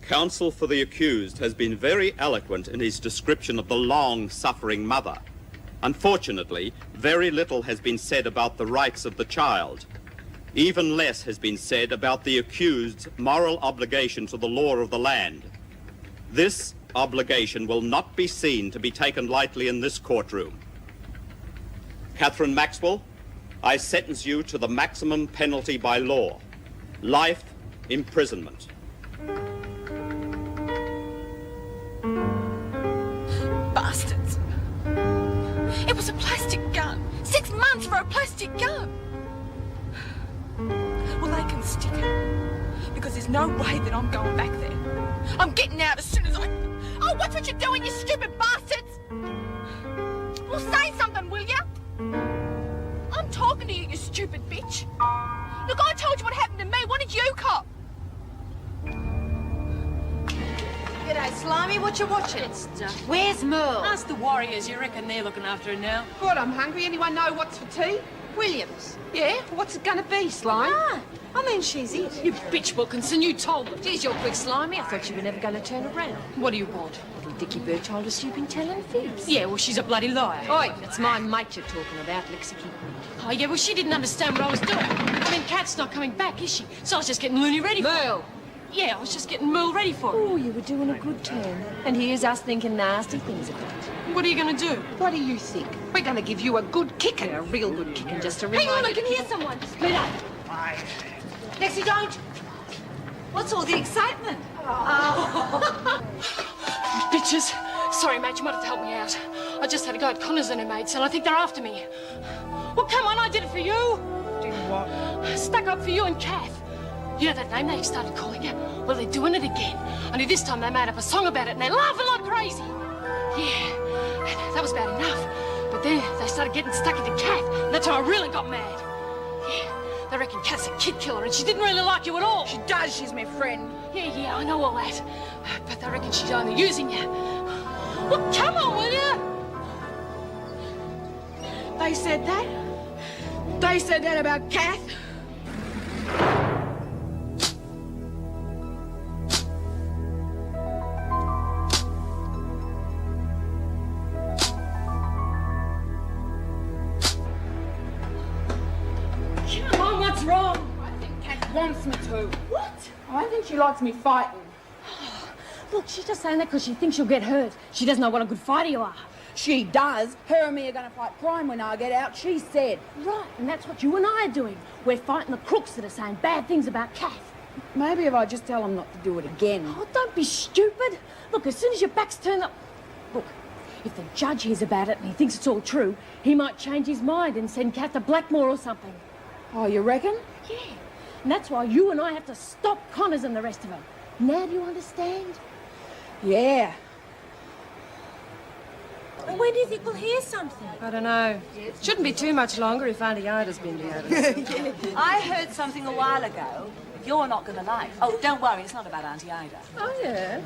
Counsel for the accused has been very eloquent in his description of the long-suffering mother. Unfortunately, very little has been said about the rights of the child. Even less has been said about the accused's moral obligation to the law of the land. This obligation will not be seen to be taken lightly in this courtroom. Catherine Maxwell, I sentence you to the maximum penalty by law, life imprisonment. Bastards. It was a plastic gun. 6 months for a plastic gun. Well, they can stick it. Because there's no way that I'm going back there. I'm getting out as soon as I... Oh, watch what you're doing, you stupid bastards! Well, say something, will you? I'm talking to you, you stupid bitch. Look, I told you what happened to me. What did you cop? G'day, Slimy. What you watching? Where's Merle? Ask the Warriors. You reckon they're looking after her now? God, I'm hungry. Anyone know what's for tea? Williams. Yeah? What's it gonna be, Slime? Ah, I mean, she's it. You bitch, Wilkinson. You told them. Geez, you're quick, Slimy. I thought you were never going to turn around. What do you want? Little Dickie Bird told us you've been telling fibs. Yeah, well, she's a bloody liar. Oi, it's my mate you're talking about, Lexicon. Oh, yeah, well, she didn't understand what I was doing. I mean, Kat's not coming back, is she? So I was just getting Looney ready for her. Merle. Yeah, I was just getting Merle ready for her. Oh, you were doing a good turn. And here's us thinking nasty things about you. What are you going to do? What do you think? We're gonna give you a good kicking, a real good kicking, just to remind Hang on, I you. can hear someone. Split up. Lexi, don't. What's all the excitement? Bitches. Sorry, mate, you might have to help me out. I just had a go at Connors and her mates, and I think they're after me. Well, come on, I did it for you. Did what? Stuck up for you and Kath. You know that name they started calling you? Well, they're doing it again. Only this time they made up a song about it and they're laughing like crazy. Yeah, that was bad enough. But then they started getting stuck into Kath. And that's how I really got mad. Yeah, they reckon Kath's a kid killer and she didn't really like you at all. She does. She's my friend. Yeah, I know all that. But they reckon she's only using you. Well, come on, will you? They said that? They said that about Kath? Come on, what's wrong? I think Kath wants me to. What? I think she likes me fighting. Look, she's just saying that because she thinks you'll get hurt. She doesn't know what a good fighter you are. She does. Her and me are gonna fight crime when I get out, she said. Right, and that's what you and I are doing. We're fighting the crooks that are saying bad things about Kath. Maybe if I just tell them not to do it again. Oh, don't be stupid. Look, as soon as your back's turned up... Look, if the judge hears about it and he thinks it's all true, he might change his mind and send Kath to Blackmore or something. Oh, you reckon? Yeah, and that's why you and I have to stop Connors and the rest of them. Now do you understand? Yeah. When do you think we'll hear something? I don't know. Shouldn't be too much longer if Auntie Ida's been down. I heard something a while ago you're not going to like. Oh, don't worry, it's not about Auntie Ida. Oh, yeah?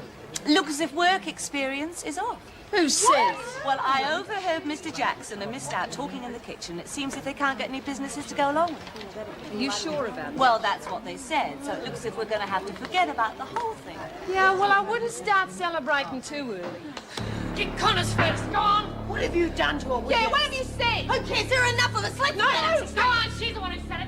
Look as if work experience is off. Who says? Well, I overheard Mr. Jackson and Miss Stout talking in the kitchen. It seems if they can't get any businesses to go along with. Are you sure about that? Well, that's what they said, so it looks as if we're going to have to forget about the whole thing. Yeah, well, I wouldn't start celebrating too early. Get Connors first, go on! What have you done to her? Yeah, what have you said? Who cares? There are enough of us. Let's No, go on, she's the one who said it.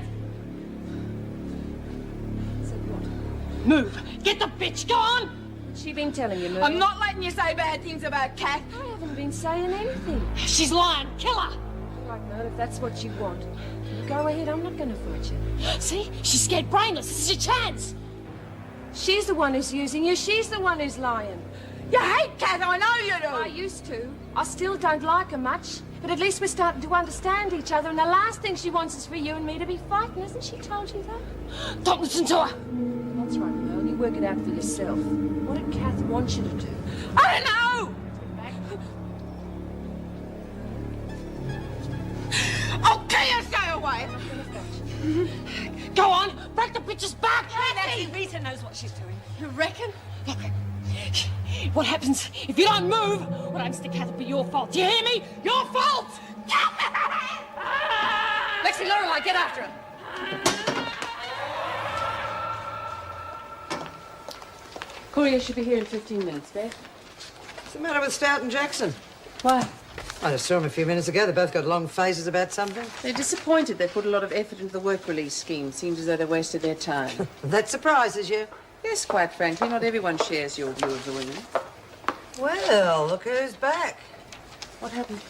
Move! Get the bitch, go on! What's she been telling you, Merle? I'm not letting you say bad things about Kath. I haven't been saying anything. She's lying, kill her! Right, Merle, if that's what you want, you go ahead. I'm not going to fight you. See? She's scared brainless. This is your chance. She's the one who's using you. She's the one who's lying. You hate Kath, I know you do. I used to. I still don't like her much. But at least we're starting to understand each other. And the last thing she wants is for you and me to be fighting. Hasn't she told you that? Don't listen to her. That's right, Merle. You work it out for yourself. What did Kath want you to do? I don't know. Okay, you stay away. Go on, break the bitch's back! Nancy, Rita knows what she's doing. You reckon? Look, what happens if you don't move? What happens to Kath will be your fault. Do you hear me? Your fault! Lexi, Lorelei, get after her. Courier should be here in 15 minutes, Beth. What's the matter with Stout and Jackson? Why? I just saw them a few minutes ago. They both got long faces about something. They're disappointed. They put a lot of effort into the work release scheme. Seems as though they wasted their time. That surprises you. Yes, quite frankly, not everyone shares your view of the women. Well, look who's back. What happened?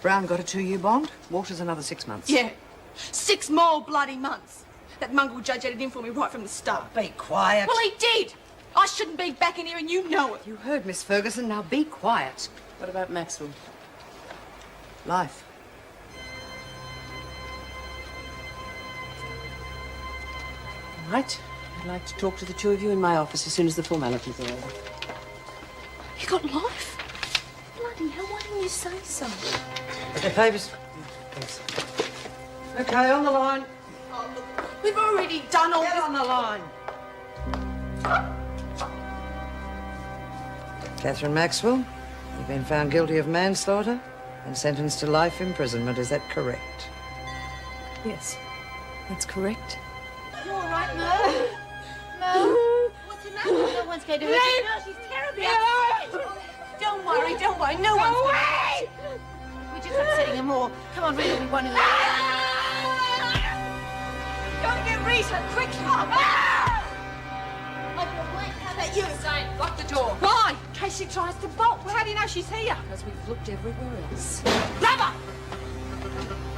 Brown got a 2-year bond. Walter's another 6 months. Yeah. 6 more bloody months. That mongrel judge had it in for me right from the start. Be quiet. Well, he did. I shouldn't be back in here and you know it. You heard Miss Ferguson. Now be quiet. What about Maxwell? Life. All right. I'd like to talk to the two of you in my office as soon as the formalities are over. You got life? Bloody hell, why didn't you say so? Okay, papers. Thanks. Okay, on the line. Oh, look, we've already done all Get this. on the line. Catherine Maxwell, you've been found guilty of manslaughter and sentenced to life imprisonment. Is that correct? Yes, that's correct. You all right, Merle? Merle? What's the matter? No one's going to hurt you. No, she's terribly upset. Don't worry, no one's going to hurt you. We're just upsetting her more. Come on, Rita, we want to... Go and get Rita, quickly. How about you? Zane, lock the door. Why? In case she tries to bolt. Well, how do you know she's here? Because we've looked everywhere else. Grab her!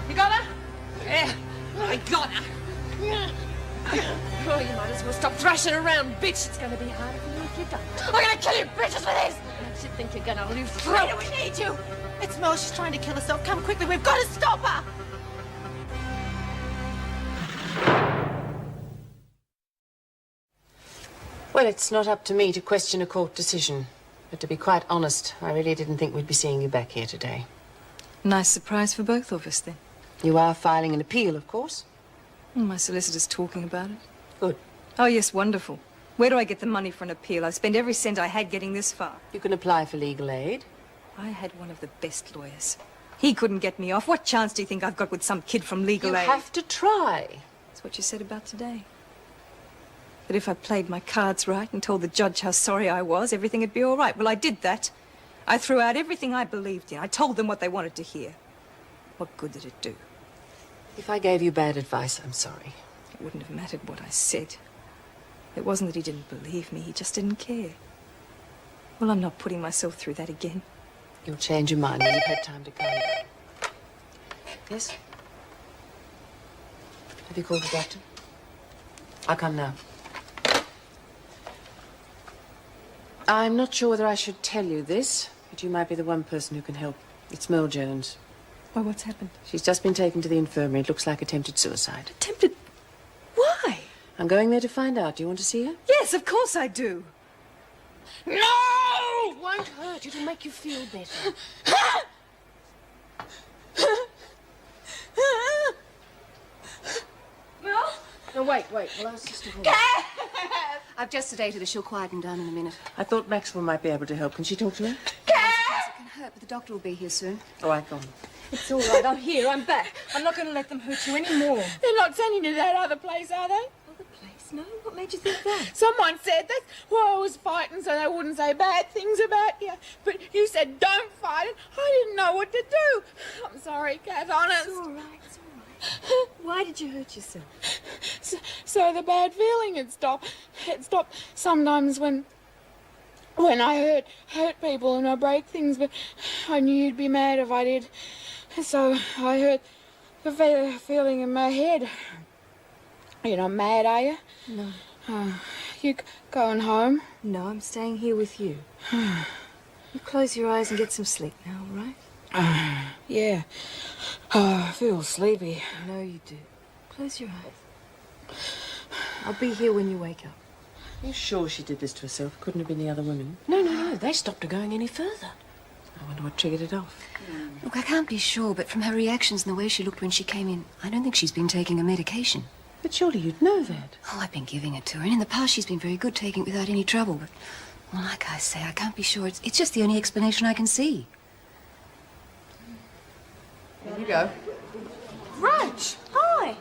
You got her? Yeah, I got her. Oh, you might as well stop thrashing around, bitch. It's going to be harder for you if you don't. I'm gonna kill you bitches with this! Don't you think you're going to live through Rita, we need you! It's Merle, she's trying to kill herself. Come quickly, we've got to stop her! Well, it's not up to me to question a court decision. But to be quite honest, I really didn't think we'd be seeing you back here today. Nice surprise for both of us, then. You are filing an appeal, of course. My solicitor's talking about it. Good. Oh, yes, wonderful. Where do I get the money for an appeal? I spent every cent I had getting this far. You can apply for legal aid. I had one of the best lawyers. He couldn't get me off. What chance do you think I've got with some kid from legal You aid? have to try. That's what you said about today. That if I played my cards right and told the judge how sorry I was, everything would be all right. Well, I did that. I threw out everything I believed in. I told them what they wanted to hear. What good did it do? If I gave you bad advice, I'm sorry. It wouldn't have mattered what I said. It wasn't that he didn't believe me, he just didn't care. Well, I'm not putting myself through that again. You'll change your mind when you've had time to calm down. Yes? Have you called the doctor? I'll come now. I'm not sure whether I should tell you this, but you might be the one person who can help. It's Merle Jones. Why, what's happened? She's just been taken to the infirmary. It looks like attempted suicide. Attempted? Why? I'm going there to find out. Do you want to see her? Yes, of course I do. No! It won't hurt. It'll make you feel better. Merle? No, wait. Well, I was just I've just sedated her. She'll quieten down in a minute. I thought Maxwell might be able to help. Can she talk to her? It can hurt, but the doctor will be here soon. All right, go on. It's all right, I'm here, I'm back. I'm not going to let them hurt you anymore. They're not sending you to that other place, are they? Other place? No, what made you think that? Someone said that. Well, I was fighting so they wouldn't say bad things about you. But you said don't fight it. I didn't know what to do. I'm sorry, Kat, honest. It's all right, it's all right. Why did you hurt yourself? So the bad feeling had stopped. It stopped sometimes when I hurt people and I break things, but I knew you'd be mad if I did. So I hurt the feeling in my head. You're not mad, are you? No. You going home? No, I'm staying here with you. You close your eyes and get some sleep now, all right? Yeah. Oh, I feel sleepy. I know you do. Close your eyes. I'll be here when you wake up. Are you sure she did this to herself? Couldn't have been the other women. No. They stopped her going any further. I wonder what triggered it off. Look, I can't be sure, but from her reactions and the way she looked when she came in, I don't think she's been taking her medication. But surely you'd know that. Oh, I've been giving it to her, and in the past she's been very good taking it without any trouble, but, well, like I say, I can't be sure. It's just the only explanation I can see. There you go. Raj, hi.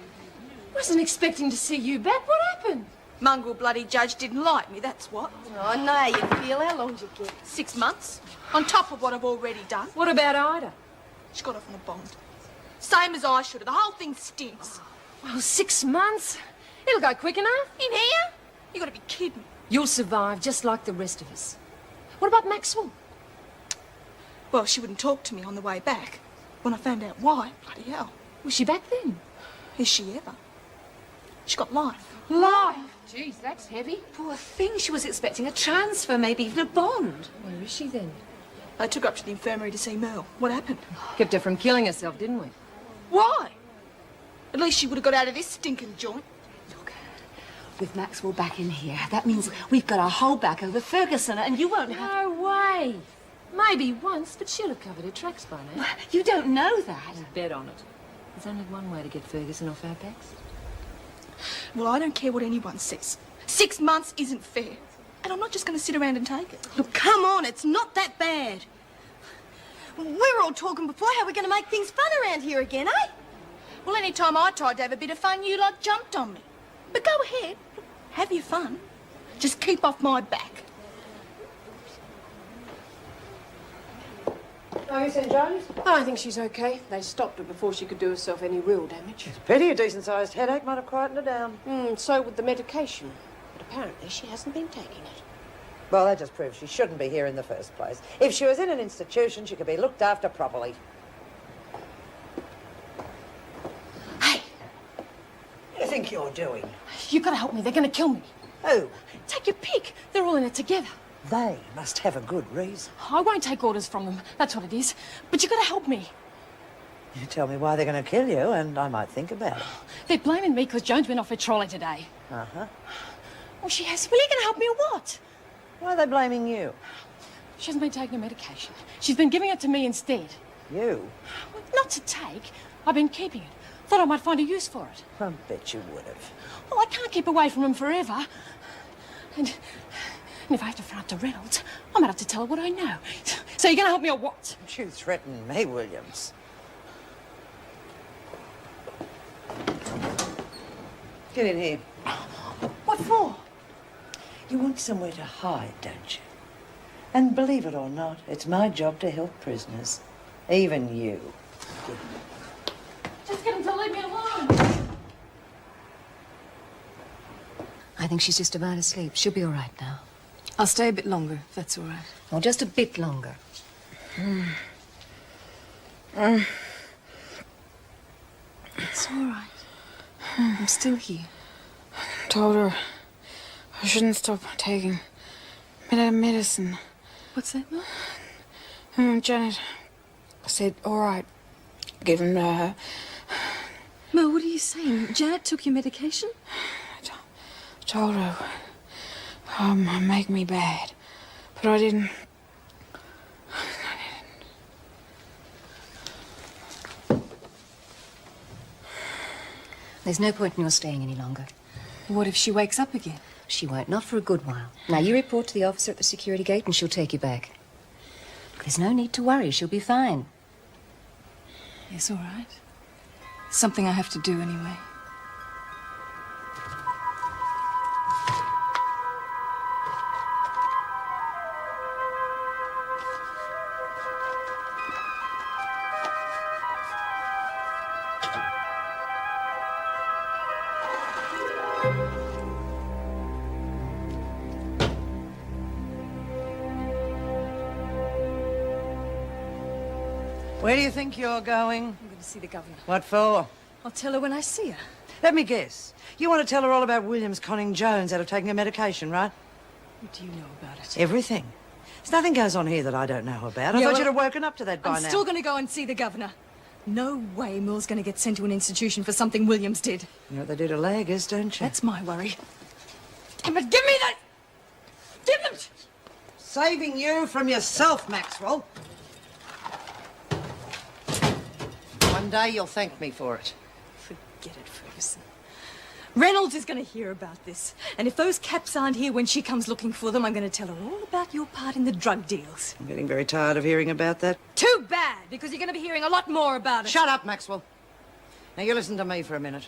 Wasn't expecting to see you back. What happened? Mongrel bloody judge didn't like me, that's what. Oh, I know how you feel. How long did you get? 6 months, on top of what I've already done. What about Ida? She got off on a bond. Same as I should have. The whole thing stinks. Well, 6 months? It'll go quick enough. In here? You gotta be kidding. You'll survive just like the rest of us. What about Maxwell? Well, she wouldn't talk to me on the way back. When I found out why, bloody hell. Was she back then? Is she ever? She got life. Life? Jeez, that's heavy. Poor thing, she was expecting a transfer, maybe even a bond. Where is she then? I took her up to the infirmary to see Merle. What happened? Kept her from killing herself, didn't we? Why? At least she would have got out of this stinking joint. Look, with Maxwell back in here, that means we've got our whole back over Ferguson, and you won't have... No way. Maybe once, but she'll have covered her tracks by now. You don't know that. Bet on it. There's only one way to get Ferguson off our backs. Well, I don't care what anyone says. 6 months isn't fair. And I'm not just going to sit around and take it. Look, come on, it's not that bad. We were all talking before how we're going to make things fun around here again, eh? Well, any time I tried to have a bit of fun, you lot jumped on me. But go ahead. Have your fun. Just keep off my back. Oh, you St. John's? Oh, I think she's okay. They stopped her before she could do herself any real damage. It's a pity a decent-sized headache might have quietened her down. So would the medication. But apparently she hasn't been taking it. Well, that just proves she shouldn't be here in the first place. If she was in an institution, she could be looked after properly. Hey! What do you think you're doing? You gotta help me. They're gonna kill me. Who? Take your pick. They're all in it together. They must have a good reason. I won't take orders from them. That's what it is. But you gotta help me. You tell me why they're going to kill you, and I might think about it. They're blaming me because Jones went off her trolley today. Uh-huh. Well, she has. Well, are you gonna help me or what? Why are they blaming you? She hasn't been taking her medication. She's been giving it to me instead. You? Well, not to take. I've been keeping it. Thought I might find a use for it. I bet you would have. Well, I can't keep away from him forever. And if I have to front up to Reynolds, I might have to tell her what I know. So you're going to help me or what? Don't you threaten me, Williams. Get in here. What for? You want somewhere to hide, don't you? And believe it or not, it's my job to help prisoners. Even you. Just get him to leave me alone. I think she's just about asleep. She'll be all right now. I'll stay a bit longer, if that's all right. Or just a bit longer. It's all right. I'm still here. Told her I shouldn't stop taking medicine. What's that, Mel? Janet said, all right, give him to her. Mel, what are you saying? Janet took your medication? Told her, make me bad, but I didn't. There's no point in your staying any longer. What if she wakes up again? She won't, not for a good while. Now, you report to the officer at the security gate and she'll take you back. There's no need to worry. She'll be fine. Yes, all right. Something I have to do anyway. Where do you think you're going? I'm going to see the governor. What for? I'll tell her when I see her. Let me guess. You want to tell her all about Williams conning Jones out of taking her medication, right? What do you know about it? Everything. There's nothing goes on here that I don't know about. I Yeah, thought well, you'd have woken up to that by I'm now. still going to go and see the governor. No way Merle's going to get sent to an institution for something Williams did. You know what they do to laggers, don't you? That's my worry. Damn it, give me that! Give them! Saving you from yourself, Maxwell. One day you'll thank me for it. Forget it, Ferguson. Reynolds is going to hear about this. And if those caps aren't here when she comes looking for them, I'm going to tell her all about your part in the drug deals. I'm getting very tired of hearing about that. Too bad, because you're going to be hearing a lot more about it. Shut up, Maxwell. Now, you listen to me for a minute.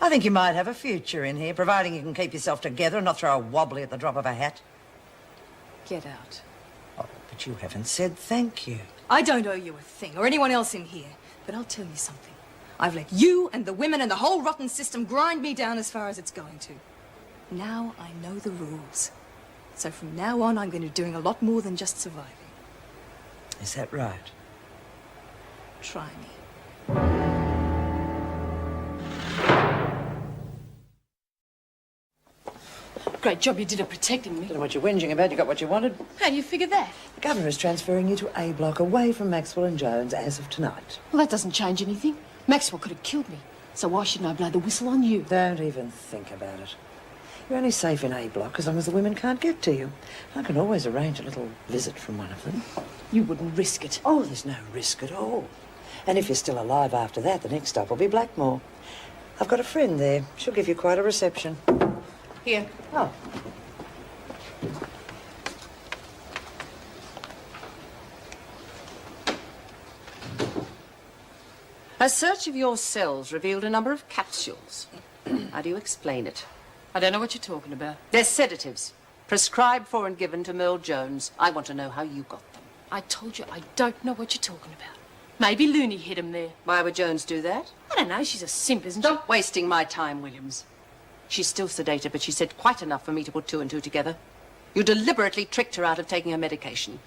I think you might have a future in here, providing you can keep yourself together and not throw a wobbly at the drop of a hat. Get out. Oh, but you haven't said thank you. I don't owe you a thing, or anyone else in here. But I'll tell you something. I've let you and the women and the whole rotten system grind me down as far as it's going to. Now I know the rules. So from now on, I'm going to be doing a lot more than just surviving. Is that right? Try me. Great job you did at protecting me. Don't know what you're whinging about. You got what you wanted. How do you figure that? The governor is transferring you to A block away from Maxwell and Jones as of tonight. Well, that doesn't change anything. Maxwell could have killed me. So why shouldn't I blow the whistle on you? Don't even think about it. You're only safe in A block as long as the women can't get to you. I can always arrange a little visit from one of them. You wouldn't risk it. Oh, there's no risk at all. And if you're still alive after that, the next stop will be Blackmore. I've got a friend there. She'll give you quite a reception. Here. Oh. A search of your cells revealed a number of capsules. How do you explain it? I don't know what you're talking about. They're sedatives, prescribed for and given to Merle Jones. I want to know how you got them. I told you I don't know what you're talking about. Maybe Looney hit him there. Why would Jones do that? I don't know. She's a simp, isn't she? Stop wasting my time, Williams. She's still sedated, but she said quite enough for me to put two and two together. You deliberately tricked her out of taking her medication.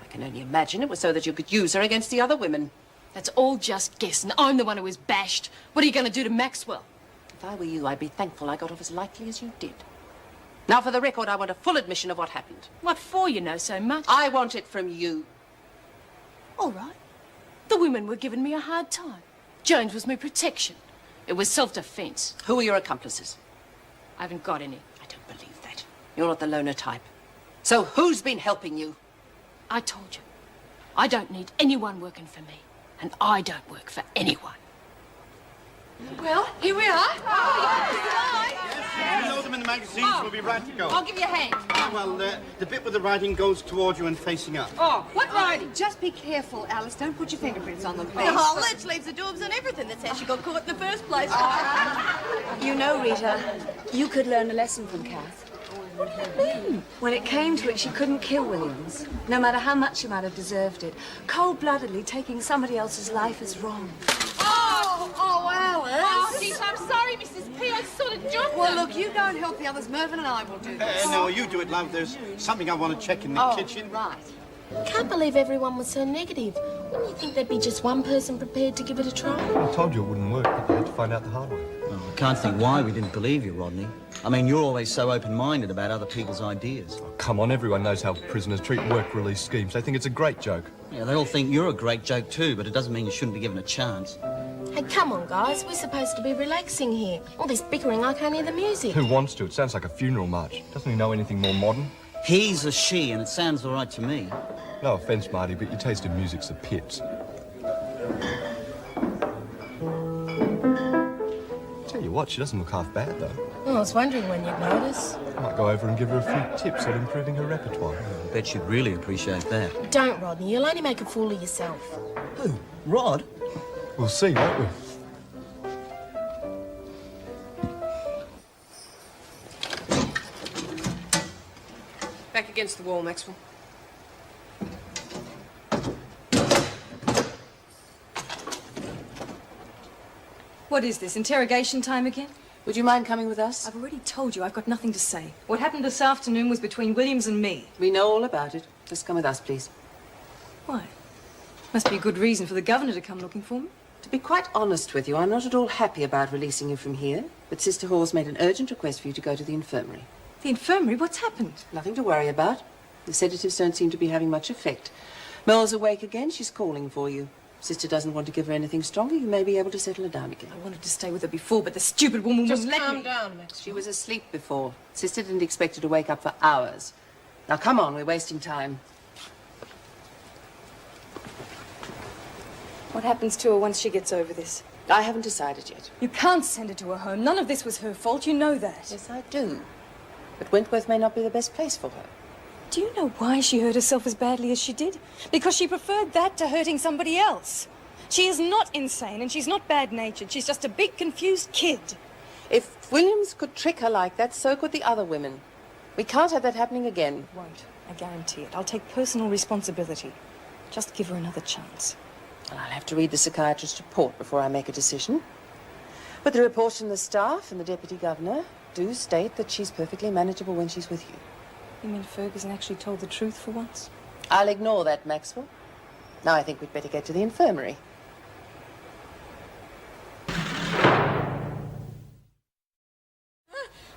I can only imagine it was so that you could use her against the other women. That's all just guessing. I'm the one who was bashed. What are you going to do to Maxwell? If I were you, I'd be thankful I got off as lightly as you did. Now, for the record, I want a full admission of what happened. What for, you know so much? I want it from you. All right. The women were giving me a hard time. Jones was my protection. It was self-defense. Who are your accomplices? I haven't got any. I don't believe that. You're not the loner type. So who's been helping you? I told you. I don't need anyone working for me. And I don't work for anyone. Well, here we are. You know them in the magazines. We'll be right to go. I'll give you a hand. Well, the bit with the writing goes towards you and facing up. Oh, what writing? Just be careful, Alice. Don't put your fingerprints on them, please. Oh, let's leave the daubs and everything. That's how she got caught in the first place. You know, Rita, you could learn a lesson from Kath. What do you mean? When it came to it, she couldn't kill Williams, no matter how much she might have deserved it. Cold-bloodedly taking somebody else's life is wrong. Oh, Alice. Oh, geez, I'm sorry, Mrs. P. I sort of jumped Well, them. look, you go and help the others. Mervin and I will do this. No, you do it, love. There's something I want to check in the kitchen. Right. Can't believe everyone was so negative. Wouldn't you think there'd be just one person prepared to give it a try? I told you it wouldn't work, but they had to find out the hard way. Well, I can't think why we didn't believe you, Rodney. I mean, you're always so open-minded about other people's ideas. Oh, come on, everyone knows how prisoners treat work-release schemes. They think it's a great joke. Yeah, they all think you're a great joke too, but it doesn't mean you shouldn't be given a chance. Hey, come on, guys. We're supposed to be relaxing here. All this bickering, I can't hear the music. Who wants to? It sounds like a funeral march. Doesn't he know anything more modern? He's a she, and it sounds all right to me. No offence, Marty, but your taste in music's the pits. Tell you what, she doesn't look half bad, though. Oh, I was wondering when you'd notice. I might go over and give her a few tips on improving her repertoire. I bet she'd really appreciate that. Don't, Rodney. You'll only make a fool of yourself. Who? Rod? We'll see, won't we? Back against the wall, Maxwell. What is this, interrogation time again? Would you mind coming with us? I've already told you I've got nothing to say. What happened this afternoon was between Williams and me. We know all about it. Just come with us, please. Why? Must be a good reason for the governor to come looking for me. To be quite honest with you, I'm not at all happy about releasing you from here, but Sister Hall's made an urgent request for you to go to the infirmary. The infirmary? What's happened? Nothing to worry about. The sedatives don't seem to be having much effect. Merle's awake again. She's calling for you. Sister doesn't want to give her anything stronger. You may be able to settle her down again. I wanted to stay with her before, but the stupid woman wouldn't let me. Calm down, Maxwell. She was asleep before. Sister didn't expect her to wake up for hours. Now, come on. We're wasting time. What happens to her once she gets over this? I haven't decided yet. You can't send her to her home. None of this was her fault. You know that. Yes, I do. But Wentworth may not be the best place for her. Do you know why she hurt herself as badly as she did? Because she preferred that to hurting somebody else. She is not insane and she's not bad-natured. She's just a big, confused kid. If Williams could trick her like that, so could the other women. We can't have that happening again. Won't. I guarantee it. I'll take personal responsibility. Just give her another chance. Well, I'll have to read the psychiatrist's report before I make a decision. But the reports from the staff and the Deputy Governor do state that she's perfectly manageable when she's with you. You mean Ferguson actually told the truth for once? I'll ignore that, Maxwell. Now I think we'd better get to the infirmary.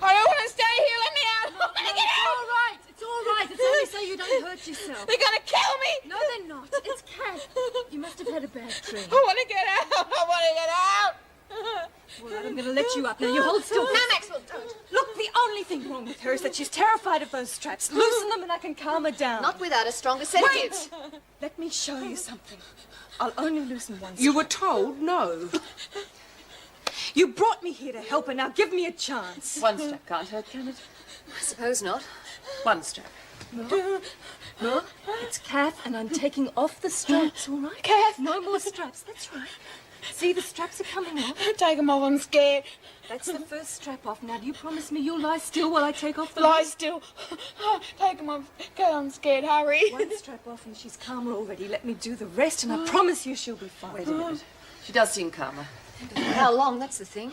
I don't want to stay here. Let me out. I'm going to get out. All right. It's all right. It's only so you don't hurt yourself. They're going to kill me. No, they're not. It's Cat. You must have had a bad dream. I want to get out. I want to get out. All right, I'm going to let you up. Now, you hold still. No, Maxwell, don't. Look, the only thing wrong with her is that she's terrified of those straps. Loosen them and I can calm her down. Not without a stronger sedative. Wait! Let me show you something. I'll only loosen one strap. You were told no. You brought me here to help her. Now give me a chance. One strap can't hurt, can it? I suppose not. One strap. No, it's Kath, and I'm taking off the straps, all right? Kath! No more straps, that's right. See, the straps are coming off. Take them off, I'm scared. That's the first strap off. Now, do you promise me you'll lie still while I take off the Lie rest? still. Take them off. Go, I'm scared. Hurry. One strap off and she's calmer already. Let me do the rest, and I promise you she'll be fine. Wait a minute. She does seem calmer. How long? That's the thing.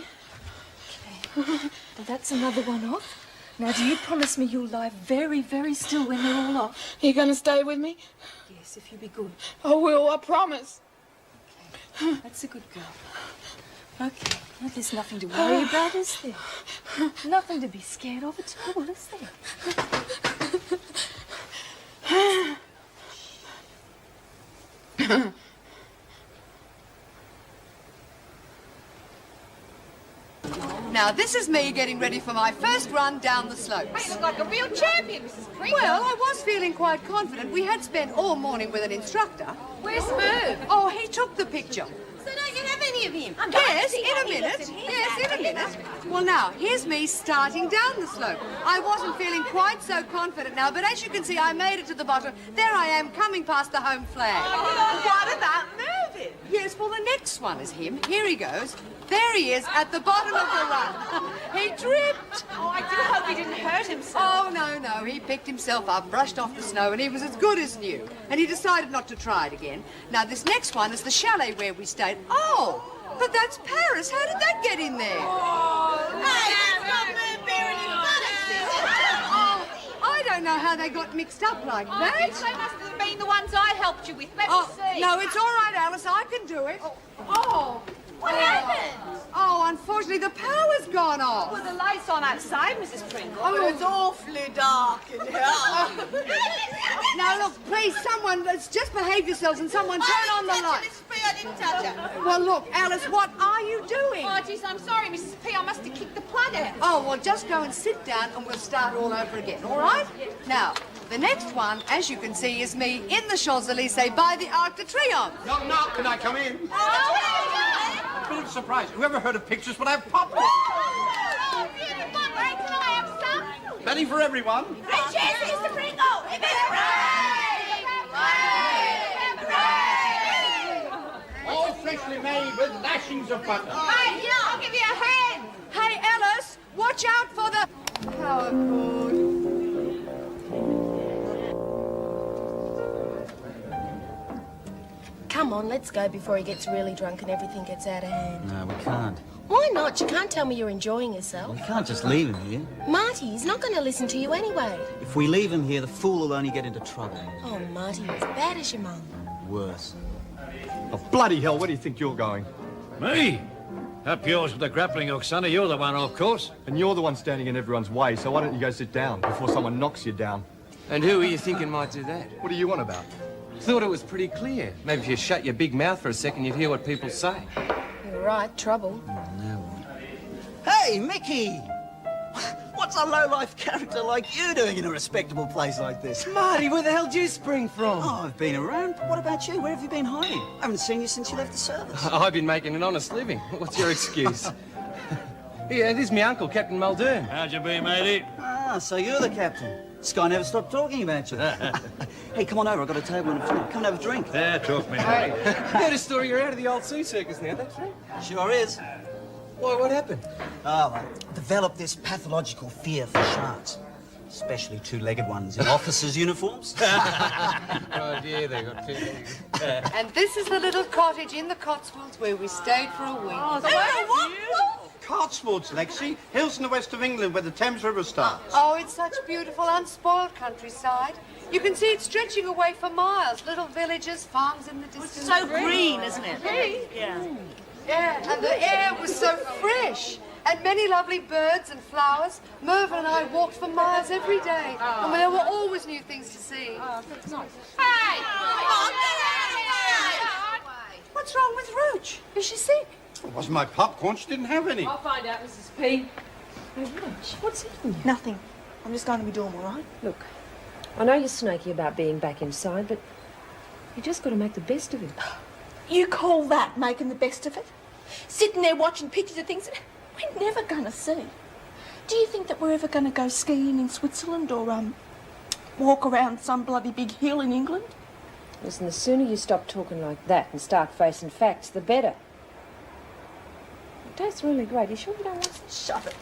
Okay. Well, that's another one off. Now, do you promise me you'll lie very, very still when they're all off? Are you going to stay with me? Yes, if you be good. I will, I promise. Okay. That's a good girl. Okay. Well, there's nothing to worry about, is there? Nothing to be scared of at all, is there? Now, this is me getting ready for my first run down the slopes. You look like a real champion, Mrs. Pringle. Well, I was feeling quite confident. We had spent all morning with an instructor. Where's Merle? Oh, he took the picture. So don't you have any of him? Yes, in a minute. Yes, in a minute. Well, now, here's me starting down the slope. I wasn't feeling quite so confident now, but as you can see, I made it to the bottom. There I am, coming past the home flag. Oh, what about Mervin? Yes, well, the next one is him. Here he goes. There he is, at the bottom of the run. He tripped. Oh, I do hope he didn't hurt himself. Oh, no. He picked himself up, brushed off the snow, and he was as good as new. And he decided not to try it again. Now, this next one is the chalet where we stayed. Oh, but that's Paris. How did that get in there? I don't know how they got mixed up like that. They must have been the ones I helped you with. Let me see. No, it's all right, Alice. I can do it. What happened? Oh, unfortunately, the power's gone off. Well, the light's on outside, Mrs. Pringle. Oh, it's awfully dark in here. Now, look, please, someone, let's just behave yourselves and someone turn on the light. I didn't touch her. Well, look, Alice, what are you doing? Oh, geez, I'm sorry, Mrs. P. I must have kicked the plug out. Oh, well, just go and sit down and we'll start all over again, all right? Now, the next one, as you can see, is me in the Champs-Elysees by the Arc de Triomphe. Knock, knock, can I come in? A bit of a surprise. Whoever heard of pictures would have popcorn? Oh, beautiful. Hey, can I have some? Plenty for everyone. Hey, cheers, Mr. Pringle. All freshly made with lashings of butter. Hey, yeah, I'll give you a hand. Hey, Alice, watch out for the power cord. Come on, let's go before he gets really drunk and everything gets out of hand. No, we can't. Why not? You can't tell me you're enjoying yourself. We can't just leave him here. Marty, he's not going to listen to you anyway. If we leave him here, the fool will only get into trouble. Oh, Marty, you're as bad as your mum. Worse. Oh, bloody hell, where do you think you're going? Me? Up yours with the grappling hook, sonny. You're the one, of course. And you're the one standing in everyone's way, so why don't you go sit down before someone knocks you down? And who are you thinking might do that? What are you on about? Thought it was pretty clear. Maybe if you shut your big mouth for a second, you'd hear what people say. You're right, trouble. Hey, Mickey! What's a low-life character like you doing in a respectable place like this? Marty, where the hell did you spring from? Oh, I've been around. What about you? Where have you been hiding? I haven't seen you since you left the service. I've been making an honest living. What's your excuse? Yeah, this is my uncle, Captain Muldoon. How'd you be, matey? Ah, so you're the captain. This guy never stopped talking about you. Hey, come on over. I've got a table and a drink. Come and have a drink. Yeah, talk me. Hey, heard a story you're out of the old Sioux circus now, that's right? Sure is. Why, what happened? Oh, I developed this pathological fear for sharks. Especially two-legged ones in officers' uniforms. Oh, dear, they got two. And this is the little cottage in the Cotswolds where we stayed for a week. Cotswolds, Lexi. Hills in the west of England where the Thames River starts. Oh, it's such beautiful, unspoiled countryside. You can see it stretching away for miles. Little villages, farms in the distance. So green, isn't it? Yeah. Yeah, and the air was so fresh. And many lovely birds and flowers. Mervin and I walked for miles every day. And there were always new things to see. That's nice. Hey! What's wrong with Roach? Is she sick? It wasn't my popcorn. She didn't have any. I'll find out, Mrs. P. Hey, Roach, what's eating you? Nothing. I'm just going to be doing all right. Look, I know you're snaky about being back inside, but you just got to make the best of it. You call that making the best of it? Sitting there watching pictures of things that we're never going to see. Do you think that we're ever going to go skiing in Switzerland or walk around some bloody big hill in England? Listen, the sooner you stop talking like that and start facing facts, the better. It tastes really great. You sure you don't want some? Shut it.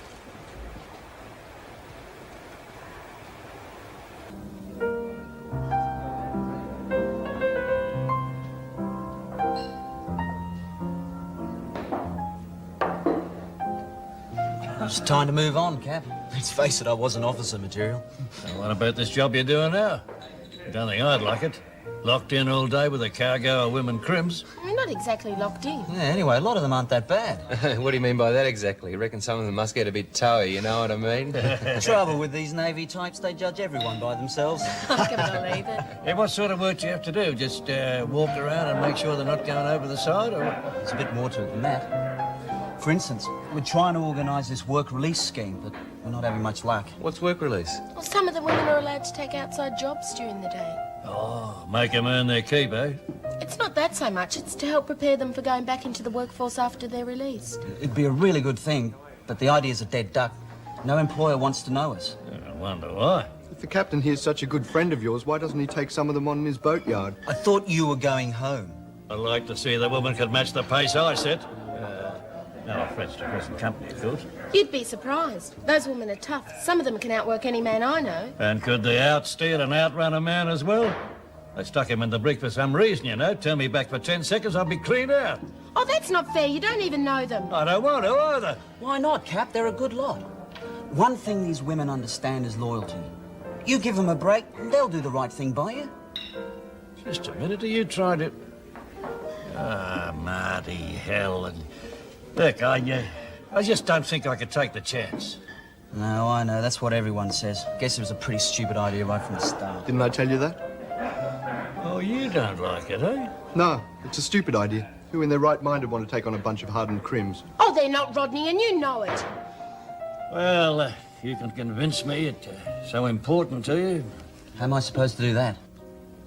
It's time to move on, Cap. Let's face it, I wasn't officer material. And what about this job you're doing now? Don't think I'd like it. Locked in all day with a cargo of women crims. We're not exactly locked in. Yeah, anyway, a lot of them aren't that bad. What do you mean by that exactly? You reckon some of them must get a bit toey, you know what I mean? The trouble with these Navy types, they judge everyone by themselves. I can believe it. Hey, what sort of work do you have to do? Just walk around and make sure they're not going over the side, or what? There's a bit more to it than that. For instance, we're trying to organise this work release scheme, but we're not having much luck. What's work release? Well, some of the women are allowed to take outside jobs during the day. Oh, make them earn their keep, eh? It's not that so much. It's to help prepare them for going back into the workforce after they're released. It'd be a really good thing, but the idea's a dead duck. No employer wants to know us. I wonder why. If the captain here's such a good friend of yours, why doesn't he take some of them on in his boatyard? I thought you were going home. I'd like to see the woman could match the pace I set. No offence to present company, of course. You'd be surprised. Those women are tough. Some of them can outwork any man I know. And could they outsteal and outrun a man as well? They stuck him in the brick for some reason, you know. Turn me back for 10 seconds, I'll be cleaned out. Oh, that's not fair. You don't even know them. I don't want to either. Why not, Cap? They're a good lot. One thing these women understand is loyalty. You give them a break, and they'll do the right thing by you. Just a minute, are you trying to... Ah, Marty, hell. And... Look, I just don't think I could take the chance. No, I know. That's what everyone says. Guess it was a pretty stupid idea right from the start. Didn't I tell you that? Oh, you don't like it, eh? No, it's a stupid idea. Who in their right mind would want to take on a bunch of hardened crims? Oh, they're not, Rodney, and you know it. Well, if you can convince me it's so important to you... How am I supposed to do that?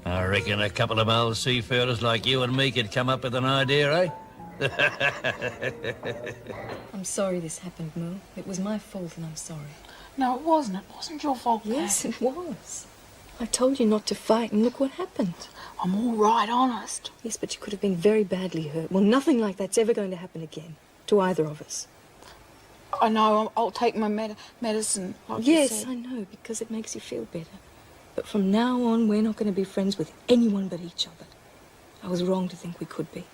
I reckon a couple of old seafarers like you and me could come up with an idea, eh? I'm sorry this happened, Merle. It was my fault and I'm sorry. No, it wasn't. It wasn't your fault, Yes, it was. I told you not to fight and look what happened. I'm all right, honest. Yes, but you could have been very badly hurt. Well, nothing like that's ever going to happen again. To either of us. I know. I'll take my medicine, like you Yes, said. I know, because it makes you feel better. But from now on, we're not going to be friends with anyone but each other. I was wrong to think we could be.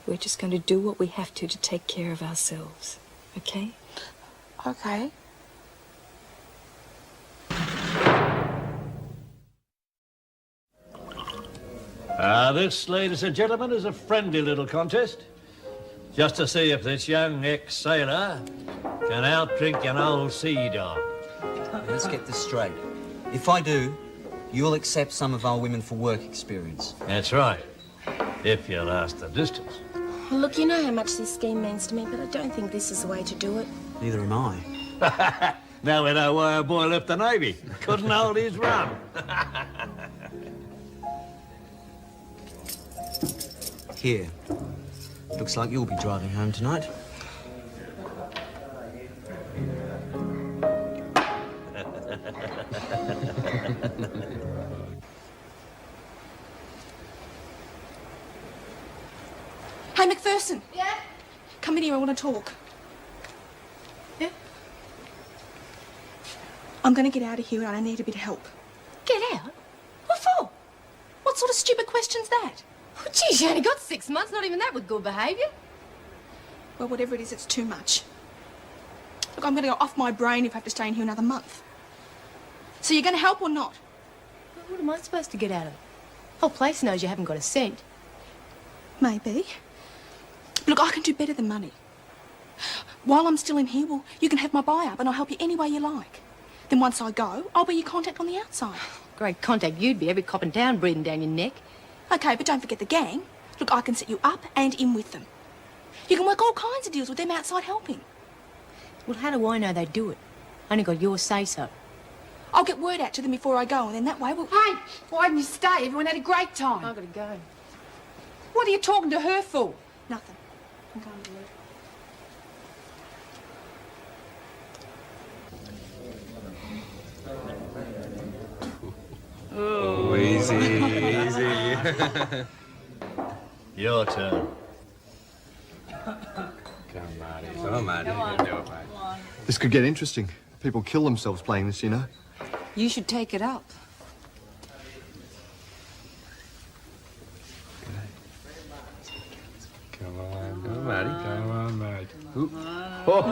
We're just going to do what we have to take care of ourselves. Okay? Okay. This, ladies and gentlemen, is a friendly little contest. Just to see if this young ex-sailor can outdrink an old sea dog. Let's get this straight. If I do, you'll accept some of our women for work experience. That's right. If you last the distance. Look, you know how much this scheme means to me, but I don't think this is the way to do it. Neither am I. Now we know why a boy left the Navy. Couldn't hold his run. Here. Looks like you'll be driving home tonight. Hey, McPherson. Yeah? Come in here, I want to talk. Yeah? I'm going to get out of here and I need a bit of help. Get out? What for? What sort of stupid question's that? Oh, geez, you only got 6 months, not even that with good behaviour. Well, whatever it is, it's too much. Look, I'm going to go off my brain if I have to stay in here another month. So you're going to help or not? Well, what am I supposed to get out of it? The whole place knows you haven't got a cent. Maybe. Look, I can do better than money. While I'm still in here, well, you can have my buy-up and I'll help you any way you like. Then once I go, I'll be your contact on the outside. Great contact you'd be, every cop in town breathing down your neck. Okay, but don't forget the gang. Look, I can set you up and in with them. You can work all kinds of deals with them outside helping. Well, how do I know they do it? I only got your say-so. I'll get word out to them before I go, and then that way we'll... Hey, why didn't you stay? Everyone had a great time. I've got to go. What are you talking to her for? Nothing. I'm going to work. Oh, easy, easy. Your turn. Come, Marty. Come on, you can do it, mate. This could get interesting. People kill themselves playing this, you know. You should take it up. Come on, Marty. Come on, Marty. Oop. Oh,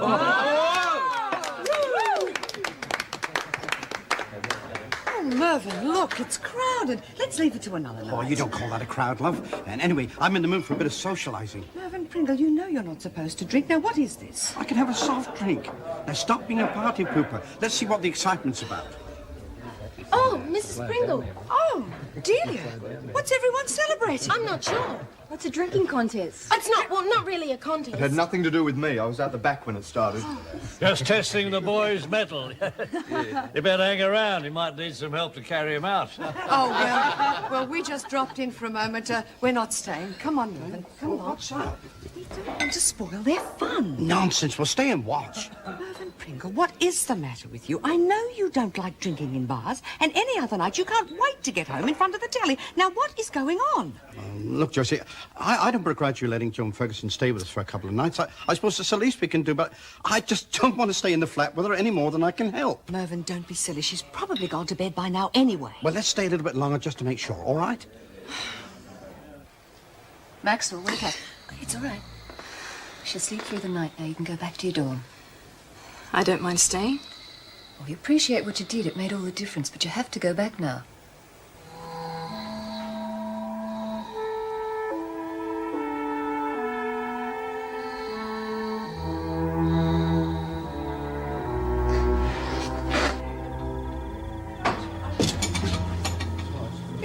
Mervin, look, it's crowded. Let's leave it to another night. Oh, you don't call that a crowd, love. And anyway, I'm in the mood for a bit of socialising. Mervin Pringle, you know you're not supposed to drink. Now, what is this? I can have a soft drink. Now, stop being a party pooper. Let's see what the excitement's about. Oh, Mrs. Pringle. Oh, Delia, what's everyone celebrating? I'm not sure. What's a drinking contest? It's not, well, not really a contest. It had nothing to do with me. I was out the back when it started. Just testing the boy's mettle. You better hang around. You might need some help to carry him out. Oh, well, we just dropped in for a moment. We're not staying. Come on, Mervin. Come on. What's that? We don't want to spoil their fun. Nonsense. We'll stay and watch. Mervin Pringle, what is the matter with you? I know you don't like drinking in bars, and any other night you can't wait to get home in front of the telly. Now, what is going on? Look, Joyce, I don't begrudge you letting Joan Ferguson stay with us for a couple of nights. I suppose it's the least we can do, but I just don't want to stay in the flat with her any more than I can help. Mervin, don't be silly. She's probably gone to bed by now anyway. Well, let's stay a little bit longer just to make sure, all right? Maxwell, wake up. It's all right. She'll sleep through the night now. You can go back to your dorm. I don't mind staying. Oh, we appreciate what you did. It made all the difference, but you have to go back now.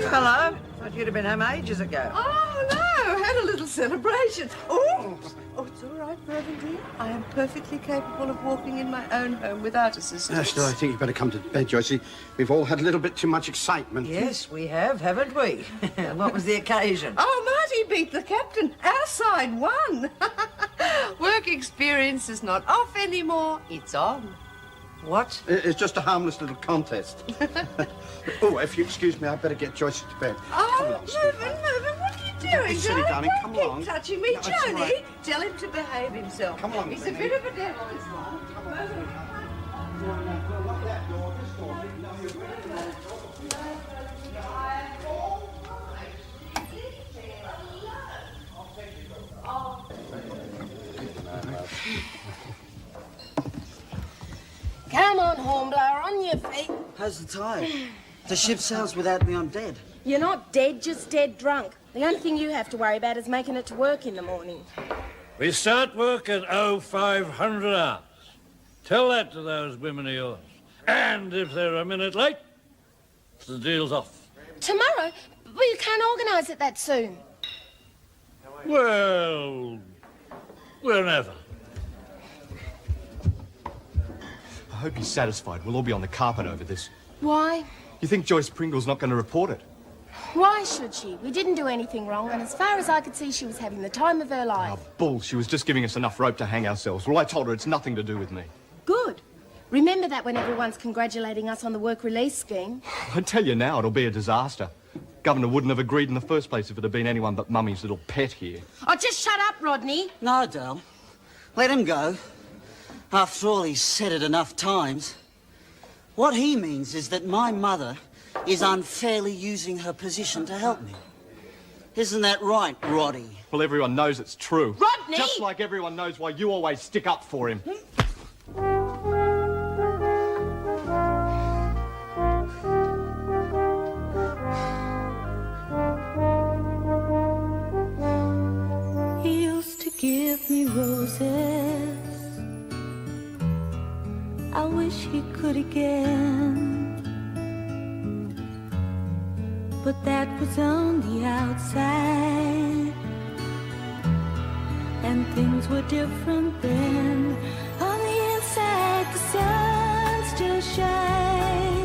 Hello. Thought you'd have been home ages ago. Oh, no, had a little celebration. Oh, it's all right, Mervin, dear. I am perfectly capable of walking in my own home without assistance. Still, I think you'd better come to bed, Joyce. We've all had a little bit too much excitement. Yes, we have, haven't we? What was the occasion? Oh, Marty beat the captain. Our side won. Work experience is not off anymore. It's on. What? It's just a harmless little contest. Oh, if you excuse me, I'd better get Joyce to bed. Oh, Come along, sweetheart. Mervin, what are you Don't doing? be silly, darling. Come Keep along. touching me, No, it's all Johnny. right. Tell him to behave himself. Come along, He's a Benny. bit of a devil, this one. Mervin. Come on, Hornblower, on your feet. How's the tide? The ship sails without me, I'm dead. You're not dead, just dead drunk. The only thing you have to worry about is making it to work in the morning. We start work at 0500 hours. Tell that to those women of yours. And if they're a minute late, the deal's off. Tomorrow? But you can't organise it that soon. Well, whenever. I hope he's satisfied. We'll all be on the carpet over this. Why? You think Joyce Pringle's not going to report it? Why should she? We didn't do anything wrong, and as far as I could see, she was having the time of her life. Oh, bull. She was just giving us enough rope to hang ourselves. Well, I told her it's nothing to do with me. Good. Remember that when everyone's congratulating us on the work release scheme. I tell you now, it'll be a disaster. Governor wouldn't have agreed in the first place if it had been anyone but Mummy's little pet here. Oh, just shut up, Rodney. No, Del. Let him go. After all, he's said it enough times. What he means is that my mother is unfairly using her position to help me. Isn't that right, Roddy? Well, everyone knows it's true. Rodney! Just like everyone knows why you always stick up for him. He used to give me roses. I wish he could again. But that was on the outside, and things were different then. On the inside, the sun still shines.